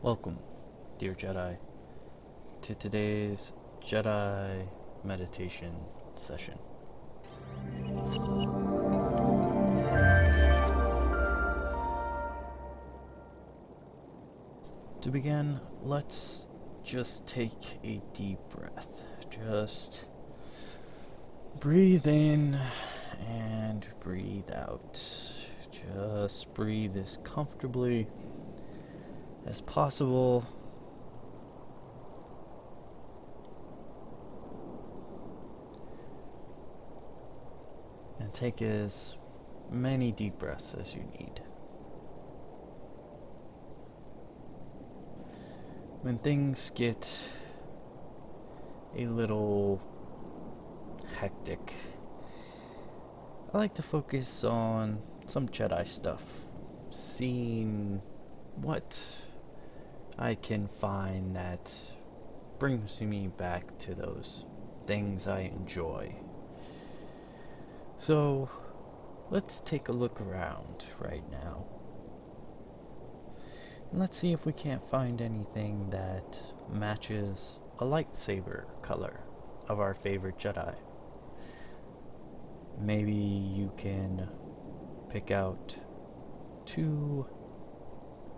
Welcome, dear Jedi, to today's Jedi meditation session. To begin, let's just take a deep breath. Just breathe in and breathe out. Just breathe as comfortably as possible. And take as many deep breaths as you need. When things get a little hectic, I like to focus on some Jedi stuff, seeing what I can find that brings me back to those things I enjoy. So, let's take a look around right now. And let's see if we can't find anything that matches a lightsaber color of our favorite Jedi. Maybe you can pick out 2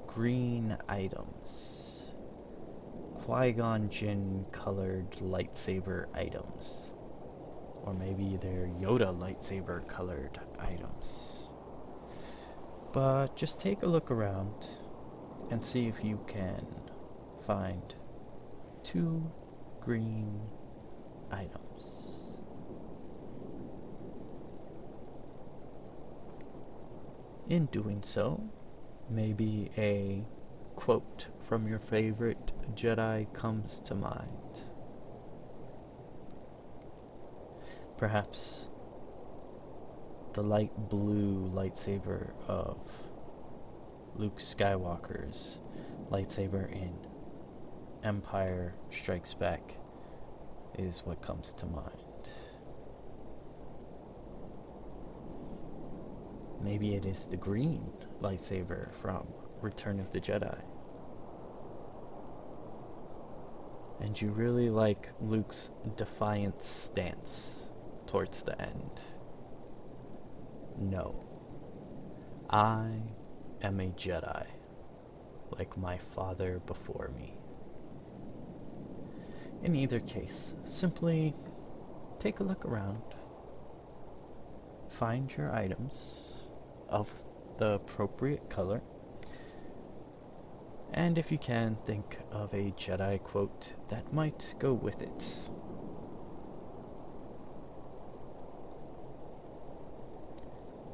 green items. Qui-Gon Jinn colored lightsaber items. Or maybe they're Yoda lightsaber colored items. But just take a look around and see if you can find 2 green items. In doing so, maybe a quote from your favorite Jedi comes to mind. Perhaps the light blue lightsaber of Luke Skywalker's lightsaber in Empire Strikes Back is what comes to mind. Maybe it is the green lightsaber from Return of the Jedi. And you really like Luke's defiant stance towards the end. No. I am a Jedi, like my father before me. In either case, simply take a look around, find your items of the appropriate color, and if you can, think of a Jedi quote that might go with it.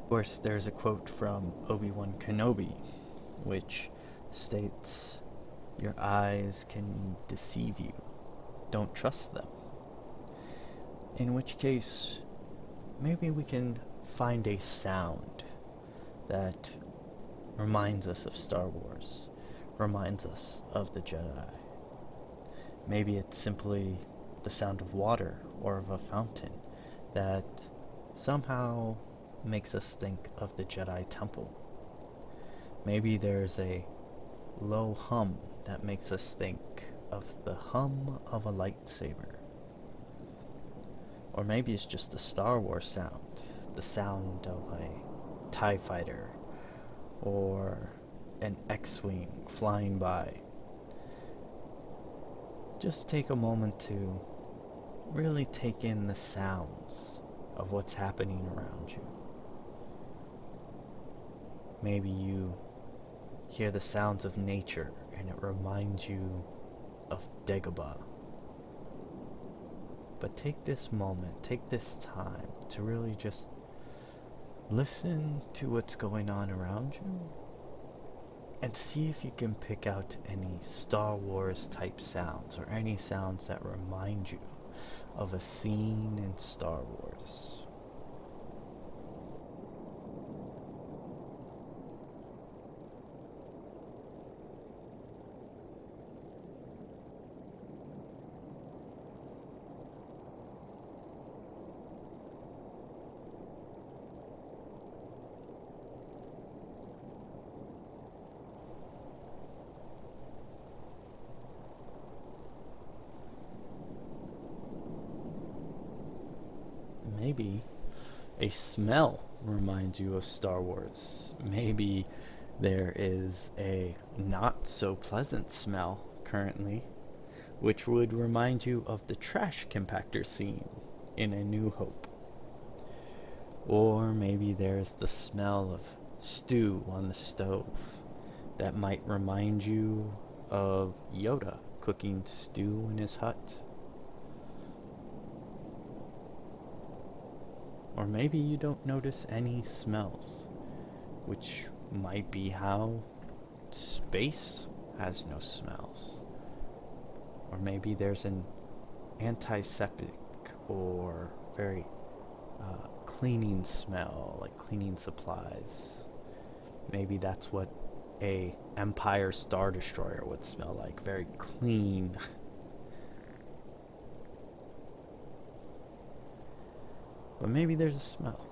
Of course, there's a quote from Obi-Wan Kenobi, which states, "Your eyes can deceive you. Don't trust them." In which case, maybe we can find a sound that reminds us of Star Wars, reminds us of the Jedi. Maybe it's simply the sound of water or of a fountain that somehow makes us think of the Jedi Temple. Maybe there's a low hum that makes us think of the hum of a lightsaber. Or maybe it's just the Star Wars sound, the sound of a TIE fighter or an X-Wing flying by. Just take a moment to really take in the sounds of what's happening around you. Maybe you hear the sounds of nature and it reminds you of Dagobah. But take this moment, take this time to really just listen to what's going on around you and see if you can pick out any Star Wars type sounds or any sounds that remind you of a scene in Star Wars. maybe a smell reminds you of Star Wars. Maybe there is a not so pleasant smell currently, which would remind you of the trash compactor scene in A New Hope. Or maybe there's the smell of stew on the stove that might remind you of Yoda cooking stew in his hut. Or maybe you don't notice any smells, which might be how space has no smells. Or maybe there's an antiseptic or very cleaning smell, like cleaning supplies. Maybe that's what a Empire Star Destroyer would smell like, very clean. But maybe there's a smell.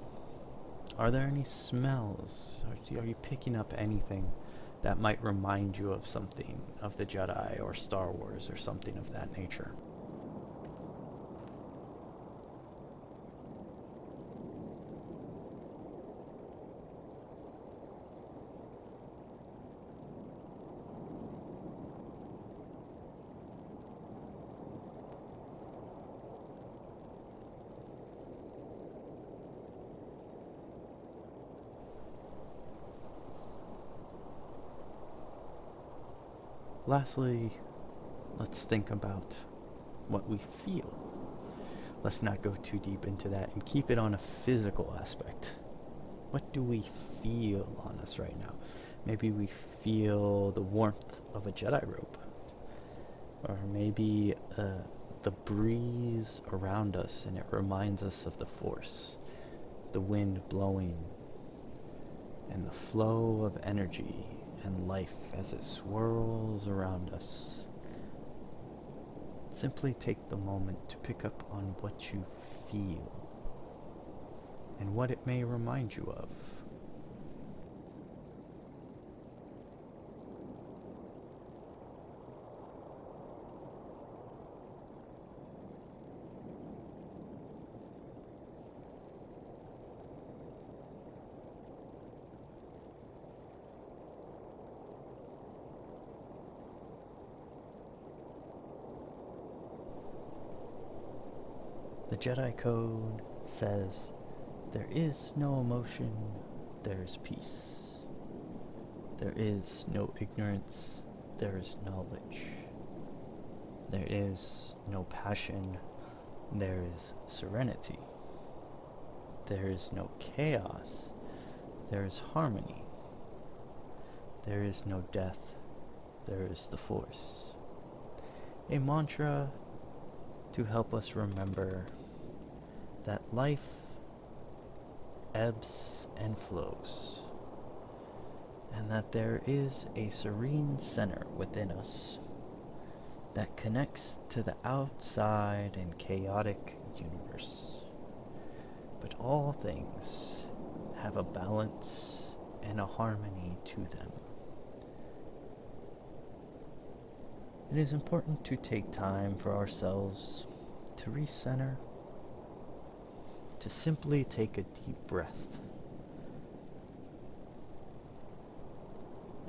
Are there any smells? Are you picking up anything that might remind you of something, of the Jedi or Star Wars or something of that nature? Lastly, let's think about what we feel. Let's not go too deep into that and keep it on a physical aspect. What do we feel on us right now? Maybe we feel the warmth of a Jedi robe. Or maybe the breeze around us and it reminds us of the Force. The wind blowing and the flow of energy and life as it swirls around us. Simply take the moment to pick up on what you feel and what it may remind you of. The Jedi Code says, there is no emotion, there is peace. There is no ignorance, there is knowledge. There is no passion, there is serenity. There is no chaos, there is harmony. There is no death, there is the Force. A mantra to help us remember that life ebbs and flows, and that there is a serene center within us that connects to the outside and chaotic universe. But all things have a balance and a harmony to them. It is important to take time for ourselves to recenter, to simply take a deep breath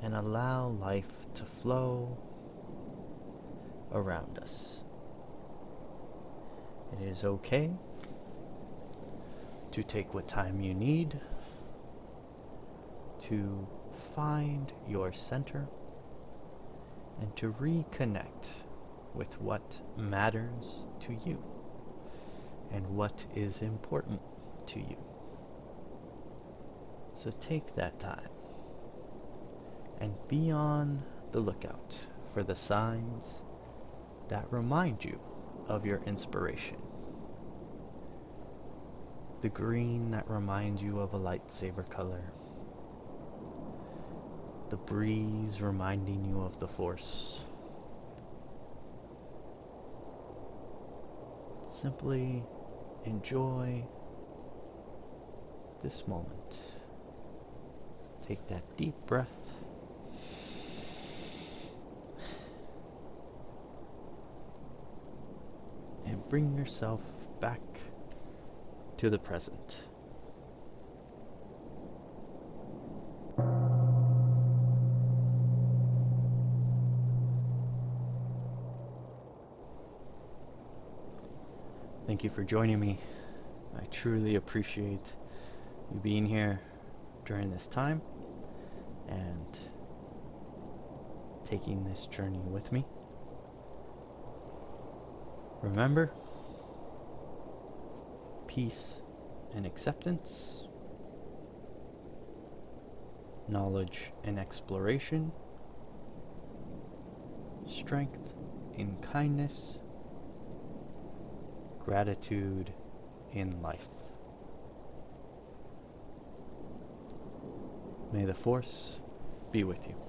and allow life to flow around us. It is okay to take what time you need to find your center and to reconnect with what matters to you and what is important to you. So take that time and be on the lookout for the signs that remind you of your inspiration. The green that reminds you of a lightsaber color. The breeze reminding you of the Force. Simply enjoy this moment. Take that deep breath. And bring yourself back to the present. Thank you for joining me. I truly appreciate you being here during this time and taking this journey with me. Remember, peace and acceptance, knowledge and exploration, strength in kindness, gratitude in life. May the Force be with you.